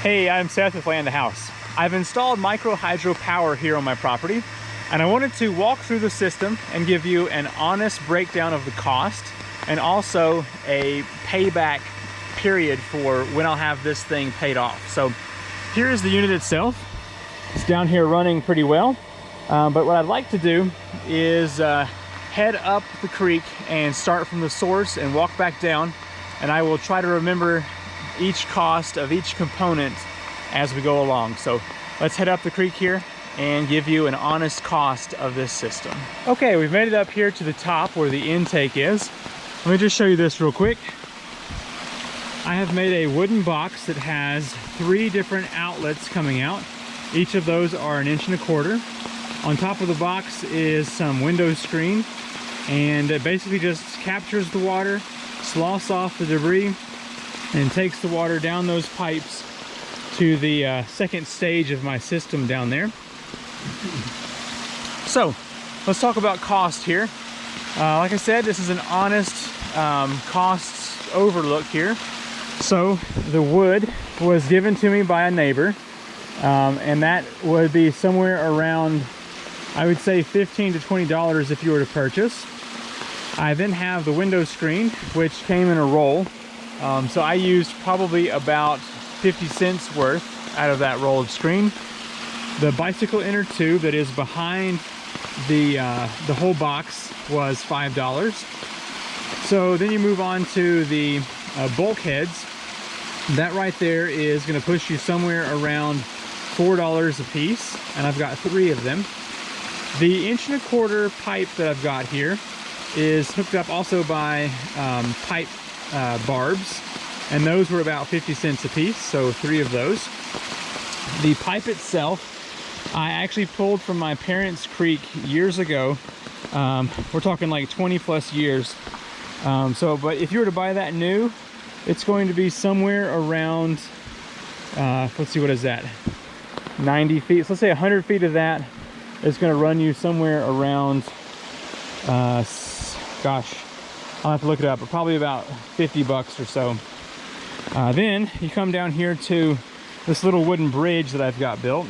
Hey, I'm Seth with Land the House. I've installed micro hydro power here on my property, and I wanted to walk through the system and give you an honest breakdown of the cost and also a payback period for when I'll have this thing paid off. So here's the unit itself. It's down here running pretty well, but what I'd like to do is head up the creek and start from the source and walk back down, and I will try to remember each cost of each component as we go along. So let's head up the creek here and give you an honest cost of this system. Okay, we've made it up here to the top where the intake is. Let me just show you this real quick. I have made a wooden box that has 3 different outlets coming out. Each of those are 1.25 inches. On top of the box is some window screen, and it basically just captures the water, sloughs off the debris, and takes the water down those pipes to the second stage of my system down there. So let's talk about cost here. Like I said, this is an honest cost overlook here. So the wood was given to me by a neighbor, and that would be somewhere around, I would say, $15 to $20 if you were to purchase. I then have the window screen, which came in a roll. So I used probably about 50 cents worth out of that roll of screen. The bicycle inner tube that is behind the whole box was $5. So then you move on to the bulkheads. That right there is going to push you somewhere around $4 a piece, and I've got 3 of them. The 1.25 inch pipe that I've got here is hooked up also by pipe barbs, and those were about 50 cents a piece, so 3 of those. The pipe itself I actually pulled from my parents' creek years ago. We're talking like 20 plus years. But if you were to buy that new, it's going to be somewhere around, let's see, what is that? 90 feet. So let's say 100 feet of that is going to run you somewhere around, gosh, I'll have to look it up, but probably about 50 bucks or so. Then you come down here to this little wooden bridge that I've got built.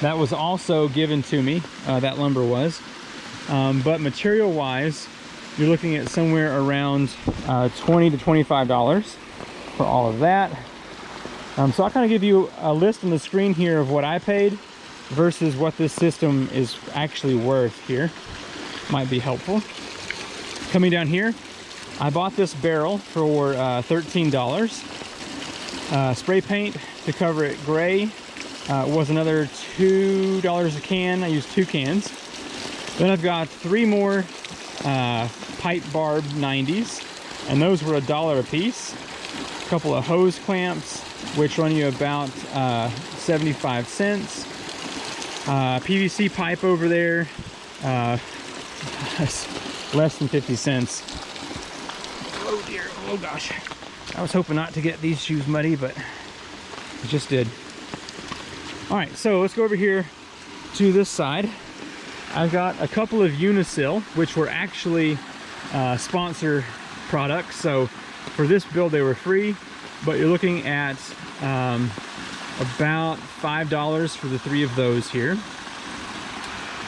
That was also given to me, that lumber was. But material wise, you're looking at somewhere around $20 to $25 for all of that. So I'll kind of give you a list on the screen here of what I paid versus what this system is actually worth here. Might be helpful. Coming down here, I bought this barrel for $13. Spray paint to cover it gray was another $2 a can. I used 2 cans. Then I've got 3 more pipe barb 90s, and those were $1 a piece. A couple of hose clamps, which run you about 75 cents. PVC pipe over there, less than 50 cents. Oh dear, oh gosh. I was hoping not to get these shoes muddy, but I just did. All right, so let's go over here to this side. I've got a couple of Unisil, which were actually sponsor products. So for this build, they were free, but you're looking at about $5 for the 3 of those here.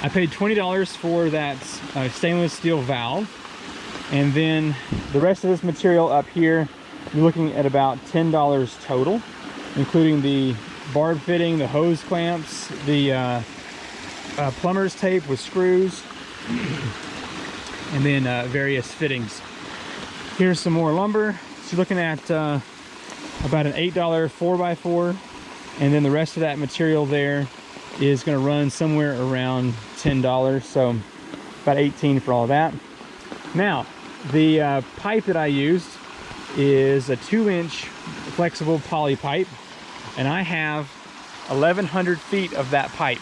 I paid $20 for that stainless steel valve, and then the rest of this material up here, you're looking at about $10 total, including the barb fitting, the hose clamps, the plumber's tape with screws, and then various fittings. Here's some more lumber. So you're looking at about an $8 4x4, and then the rest of that material there is going to run somewhere around $10, so about $18 for all of that. Now, the pipe that I used is a 2-inch flexible poly pipe, and I have 1,100 feet of that pipe.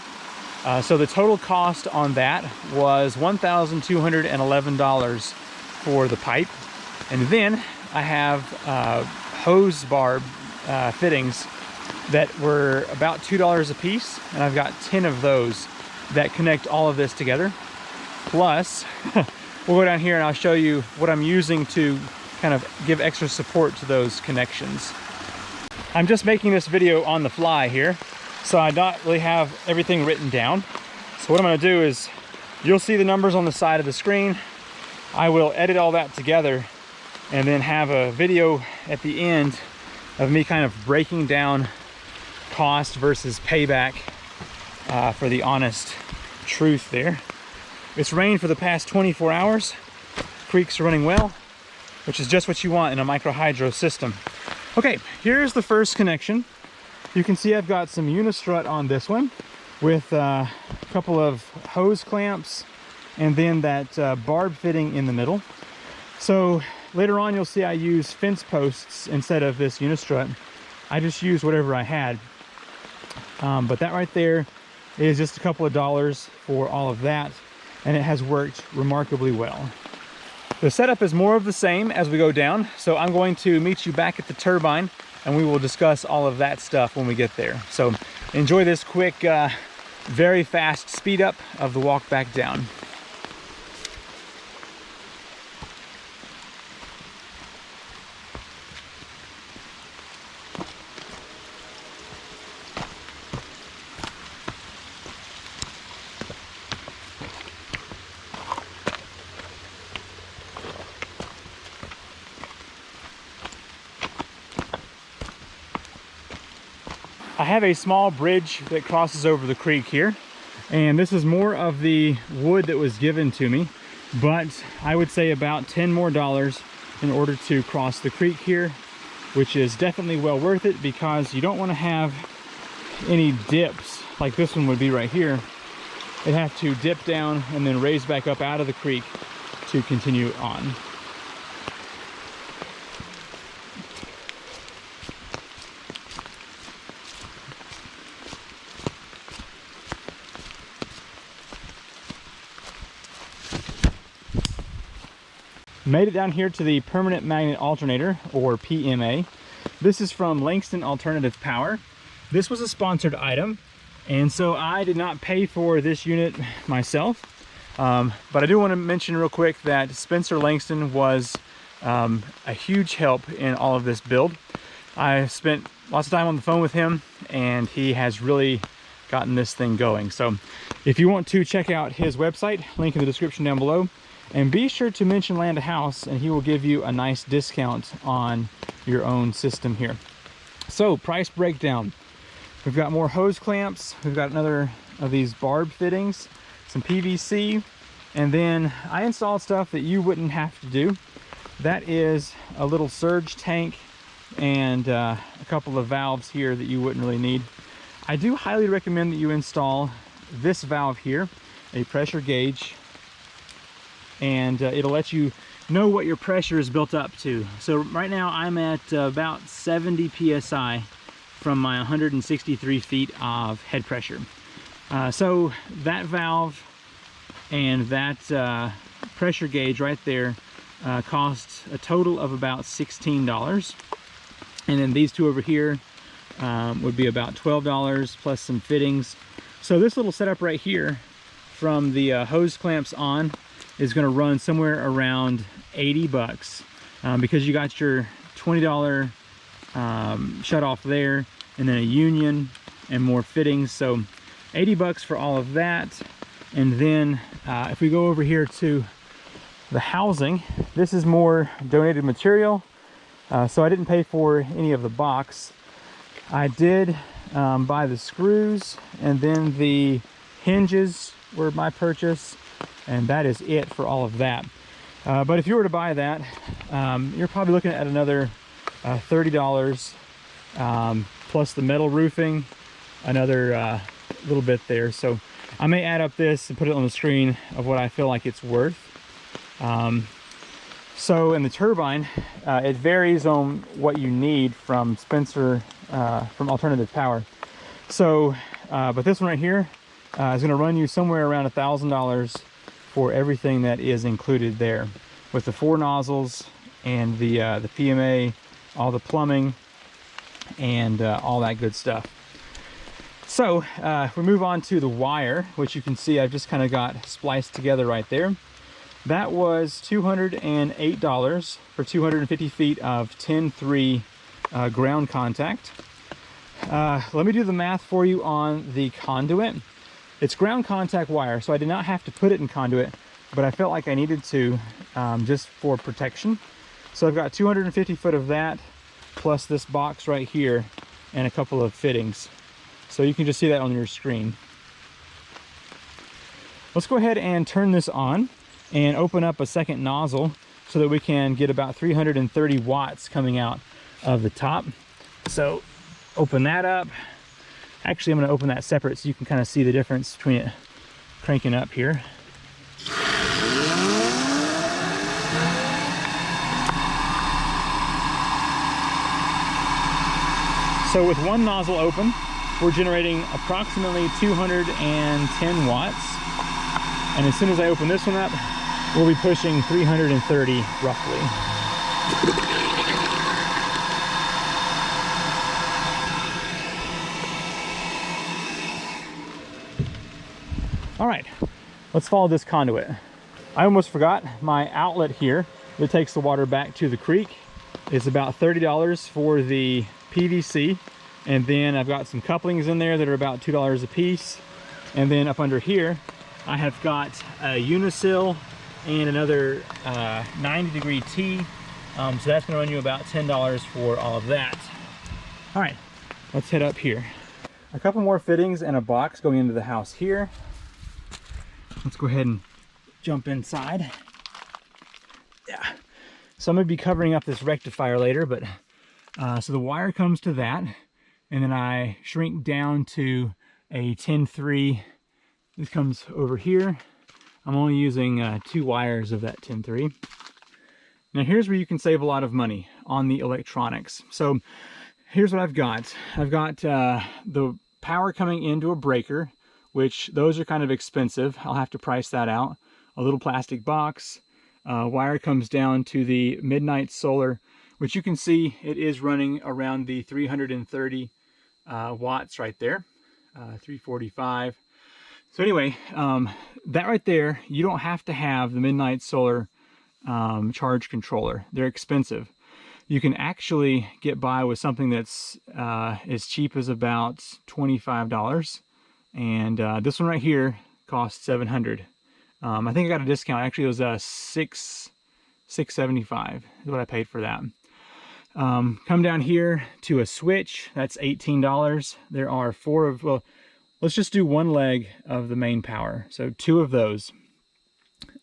So the total cost on that was $1,211 for the pipe. And then I have hose barb fittings that were about $2 a piece, and I've got 10 of those that connect all of this together. Plus, we'll go down here and I'll show you what I'm using to kind of give extra support to those connections. I'm just making this video on the fly here, so I don't really have everything written down. So what I'm going to do is, you'll see the numbers on the side of the screen. I will edit all that together and then have a video at the end of me kind of breaking down cost versus payback for the honest truth there. It's rained for the past 24 hours. Creeks are running well, which is just what you want in a micro hydro system. Okay, here's the first connection. You can see I've got some unistrut on this one with a couple of hose clamps and then that barb fitting in the middle. So later on you'll see I use fence posts instead of this unistrut. I just used whatever I had. But that right there is just a couple of dollars for all of that, and it has worked remarkably well. The setup is more of the same as we go down, so I'm going to meet you back at the turbine and we will discuss all of that stuff when we get there. So enjoy this quick, very fast speed up of the walk back down. I have a small bridge that crosses over the creek here, and this is more of the wood that was given to me, but I would say about $10 more in order to cross the creek here, which is definitely well worth it because you don't want to have any dips like this one would be right here. It'd have to dip down and then raise back up out of the creek to continue on. Made it down here to the permanent magnet alternator, or PMA. This is from Langston Alternative Power. This was a sponsored item, and so I did not pay for this unit myself. But I do want to mention real quick that Spencer Langston was a huge help in all of this build. I spent lots of time on the phone with him, and he has really gotten this thing going. So if you want to check out his website, link in the description down below. And be sure to mention Land a House, and he will give you a nice discount on your own system here. So, price breakdown. We've got more hose clamps. We've got another of these barb fittings, some PVC, and then I installed stuff that you wouldn't have to do. That is a little surge tank and a couple of valves here that you wouldn't really need. I do highly recommend that you install this valve here, a pressure gauge, and it'll let you know what your pressure is built up to. So right now I'm at about 70 psi from my 163 feet of head pressure. So that valve and that pressure gauge right there costs a total of about $16. And then these two over here would be about $12 plus some fittings. So this little setup right here, from the hose clamps on, is going to run somewhere around 80 bucks because you got your $20 shut off there, and then a union and more fittings. So 80 bucks for all of that. And then if we go over here to the housing, this is more donated material, so I didn't pay for any of the box. I did buy the screws, and then the hinges were my purchase, and that is it for all of that. But if you were to buy that, you're probably looking at another $30 plus the metal roofing, another little bit there. So I may add up this and put it on the screen of what I feel like it's worth. So in the turbine, it varies on what you need from Spencer, from Alternative Power. So, but this one right here is going to run you somewhere around $1,000 for everything that is included there, with the 4 nozzles and the PMA, all the plumbing, and all that good stuff. So if we move on to the wire, which you can see I've just kind of got spliced together right there. That was $208 for 250 feet of 10-3 ground contact. Let me do the math for you on the conduit. It's ground contact wire, so I did not have to put it in conduit, but I felt like I needed to just for protection. So I've got 250 foot of that, plus this box right here, and a couple of fittings. So you can just see that on your screen. Let's go ahead and turn this on and open up a second nozzle so that we can get about 330 watts coming out of the top. So open that up. Actually, I'm going to open that separate so you can kind of see the difference between it cranking up here. So with one nozzle open, we're generating approximately 210 watts. And as soon as I open this one up, we'll be pushing 330 roughly. All right, let's follow this conduit. I almost forgot my outlet here that takes the water back to the creek. It's about $30 for the PVC, and then I've got some couplings in there that are about $2 a piece. And then up under here I have got a Unisil and another 90-degree T, so that's going to run you about $10 for all of that. All right, let's head up here. A couple more fittings and a box going into the house here. Let's go ahead and jump inside. Yeah, so I'm going to be covering up this rectifier later, but so the wire comes to that, and then I shrink down to a 10-3. This comes over here. I'm only using 2 wires of that 10-3. Now here's where you can save a lot of money on the electronics. So here's what I've got. I've got the power coming into a breaker, which those are kind of expensive. I'll have to price that out. A little plastic box. Wire comes down to the Midnight Solar, which you can see it is running around the 330 watts right there, 345. So anyway, that right there, you don't have to have the Midnight Solar charge controller. They're expensive. You can actually get by with something that's as cheap as about $25. And this one right here costs $700. I think I got a discount. Actually, it was $675 is what I paid for that. Come down here to a switch. That's $18. There are 4 of, well, let's just do one leg of the main power. So 2 of those.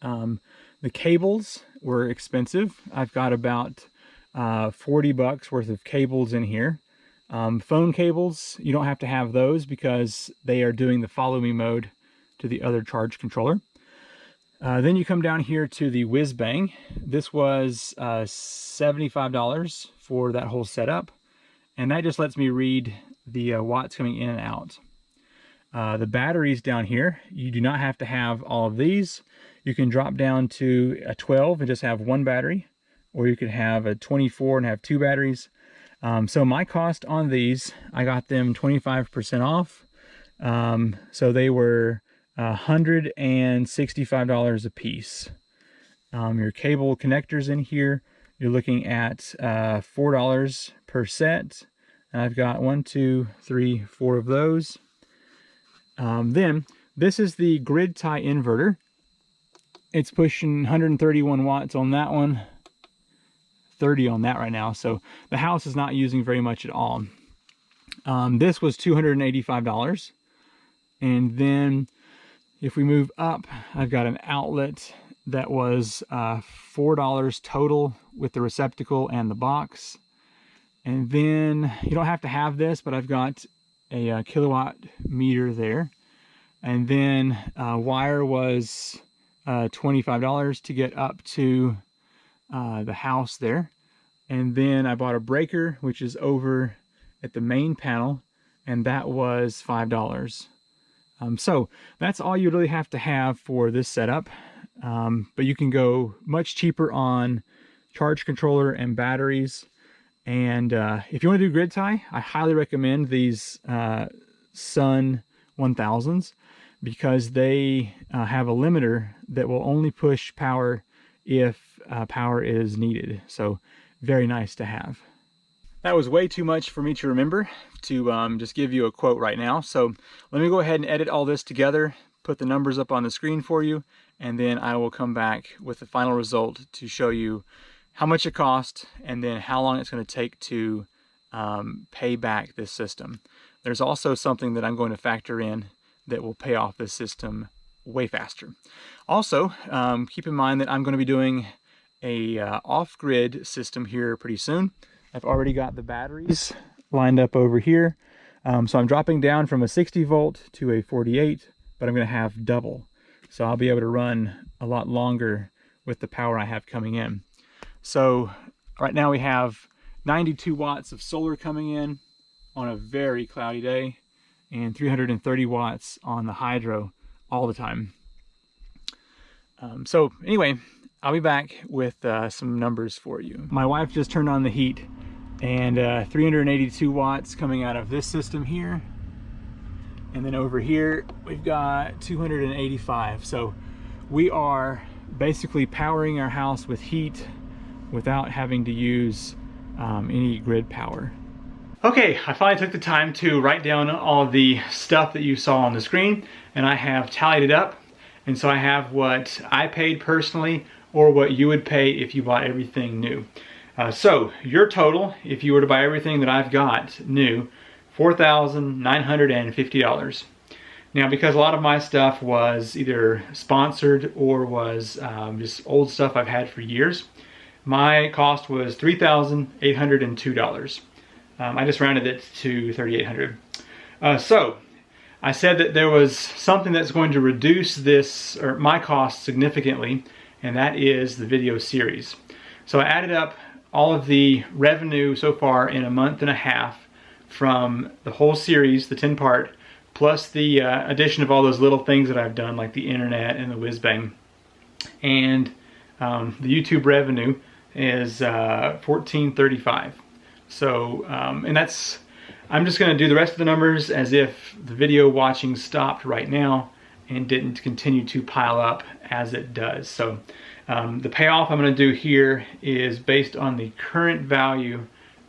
The cables were expensive. I've got about 40 bucks worth of cables in here. Phone cables, you don't have to have those because they are doing the follow me mode to the other charge controller. Then you come down here to the whiz bang. This was $75 for that whole setup, and that just lets me read the watts coming in and out. The batteries down here, you do not have to have all of these. You can drop down to a 12 and just have 1 battery, or you could have a 24 and have 2 batteries. So my cost on these, I got them 25% off. So they were $165 a piece. Your cable connectors in here, you're looking at $4 per set. And I've got 1, 2, 3, 4 of those. Then this is the grid tie inverter. It's pushing 131 watts on that one, 30 on that right now. So the house is not using very much at all. This was $285. And then if we move up, I've got an outlet that was $4 total with the receptacle and the box. And then you don't have to have this, but I've got a kilowatt meter there. And then wire was $25 to get up to the house there. And then I bought a breaker, which is over at the main panel, and that was $5. So that's all you really have to have for this setup. But you can go much cheaper on charge controller and batteries. And if you want to do grid tie, I highly recommend these Sun 1000s because they have a limiter that will only push power if power is needed. So very nice to have. That was way too much for me to remember to just give you a quote right now. So let me go ahead and edit all this together, put the numbers up on the screen for you, and then I will come back with the final result to show you how much it cost and then how long it's going to take to pay back this system. There's also something that I'm going to factor in that will pay off this system way faster. Also, keep in mind that I'm going to be doing a off-grid system here pretty soon. I've already got the batteries lined up over here. So I'm dropping down from a 60 volt to a 48, but I'm going to have double. So I'll be able to run a lot longer with the power I have coming in. So right now we have 92 watts of solar coming in on a very cloudy day and 330 watts on the hydro all the time. So anyway, I'll be back with some numbers for you. My wife just turned on the heat, and 382 watts coming out of this system here. And then over here, we've got 285. So we are basically powering our house with heat without having to use any grid power. Okay, I finally took the time to write down all the stuff that you saw on the screen, and I have tallied it up. And so I have what I paid personally, or what you would pay if you bought everything new. So your total, if you were to buy everything that I've got new, $4,950. Now, because a lot of my stuff was either sponsored or was just old stuff I've had for years, my cost was $3,802. I just rounded it to $3,800. So I said that there was something that's going to reduce this, or my cost, significantly, and that is the video series. So I added up all of the revenue so far in a month and a half from the whole series, the 10-part, plus the addition of all those little things that I've done, like the internet and the whiz-bang. And the YouTube revenue is $1,435. So, and that's, I'm just going to do the rest of the numbers as if the video watching stopped right now and didn't continue to pile up as it does. So the payoff I'm going to do here is based on the current value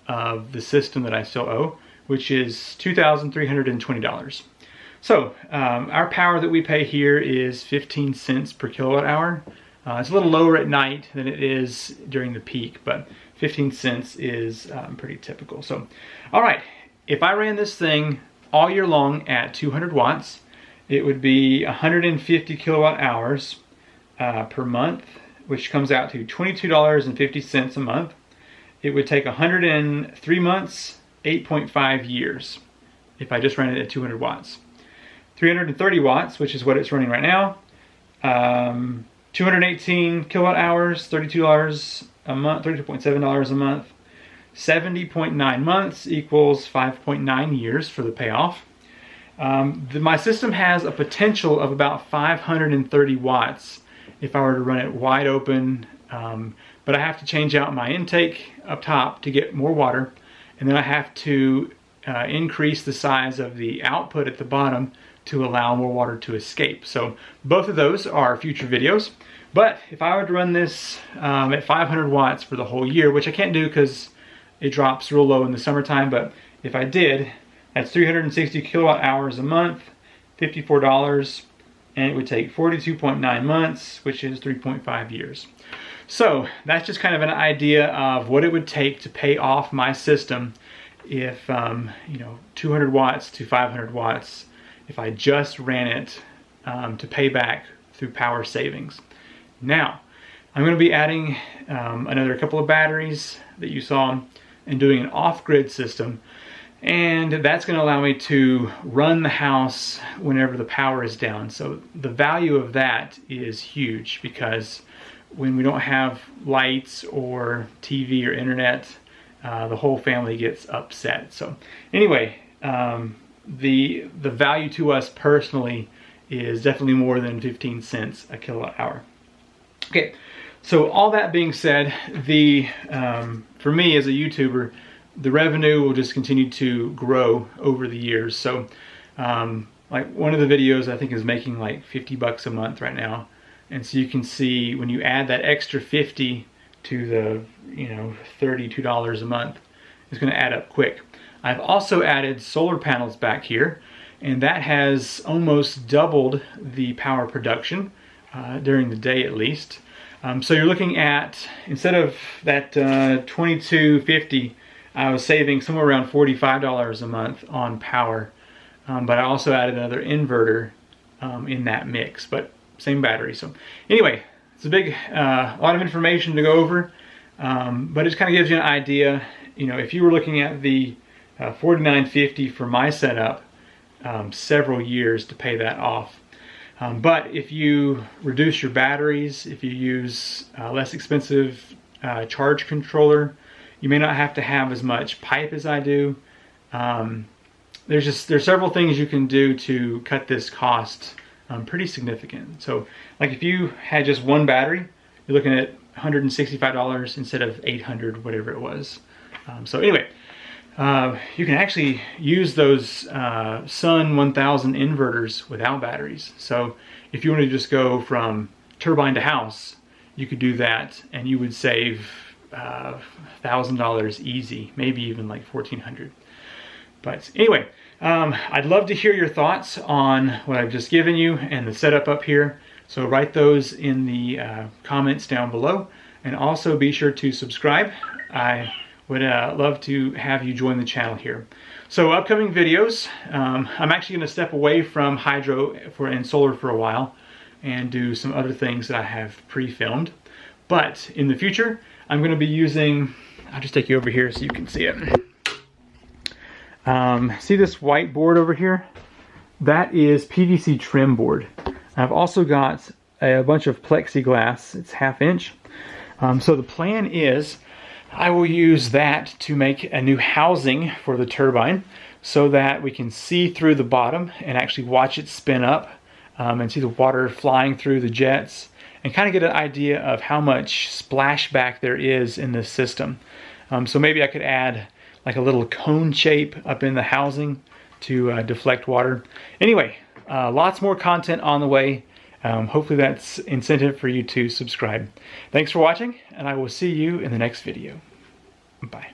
of the system that I still owe, which is $2,320. So our power that we pay here is 15 cents per kilowatt hour. It's a little lower at night than it is during the peak, but 15 cents is pretty typical. So, all right, if I ran this thing all year long at 200 watts, it would be 150 kilowatt hours per month, which comes out to $22.50 a month. It would take 103 months, 8.5 years, if I just ran it at 200 watts. 330 watts, which is what it's running right now, 218 kilowatt hours, $32 a month, $32.7 a month. 70.9 months equals 5.9 years for the payoff. My system has a potential of about 530 watts if I were to run it wide open, but I have to change out my intake up top to get more water, and then I have to increase the size of the output at the bottom to allow more water to escape. So both of those are future videos. But if I were to run this at 500 watts for the whole year, which I can't do because it drops real low in the summertime, but if I did, that's 360 kilowatt hours a month, $54, and it would take 42.9 months, which is 3.5 years. So that's just kind of an idea of what it would take to pay off my system if, 200 watts to 500 watts, if I just ran it to pay back through power savings. Now, I'm going to be adding another couple of batteries that you saw and doing an off-grid system, and that's going to allow me to run the house whenever the power is down. So the value of that is huge, because when we don't have lights or TV or internet, the whole family gets upset. So anyway, the value to us personally is definitely more than 15 cents a kilowatt hour. Okay, so all that being said, for me as a YouTuber, the revenue will just continue to grow over the years. So like one of the videos I think is making like 50 bucks a month right now. And so you can see when you add that extra 50 to the $32 a month, is going to add up quick. I've also added solar panels back here, and that has almost doubled the power production during the day at least. So you're looking at, instead of that $22.50, I was saving somewhere around $45 a month on power. But I also added another inverter in that mix, but same battery. So anyway, it's a big, lot of information to go over, but it kind of gives you an idea. You know, if you were looking at the $49.50 for my setup, several years to pay that off. But if you reduce your batteries, if you use less expensive charge controller, you may not have to have as much pipe as I do. There's several things you can do to cut this cost pretty significant. So like if you had just one battery, you're looking at $165 instead of $800, whatever it was. So anyway, you can actually use those Sun 1000 inverters without batteries. So if you want to just go from turbine to house, you could do that and you would save $1,000 easy, maybe even like $1,400. But anyway, I'd love to hear your thoughts on what I've just given you and the setup up here. So write those in the comments down below, and also be sure to subscribe. I would love to have you join the channel here. So upcoming videos, I'm actually going to step away from hydro and solar for a while and do some other things that I have pre-filmed. But in the future, I'm going to be using, I'll just take you over here so you can see it. See this white board over here? That is PVC trim board. I've also got a bunch of plexiglass. It's 1/2 inch. So the plan is I will use that to make a new housing for the turbine so that we can see through the bottom and actually watch it spin up and see the water flying through the jets and kind of get an idea of how much splashback there is in this system. So maybe I could add like a little cone shape up in the housing to deflect water. Anyway, lots more content on the way. Hopefully that's incentive for you to subscribe. Thanks for watching, and I will see you in the next video. Bye.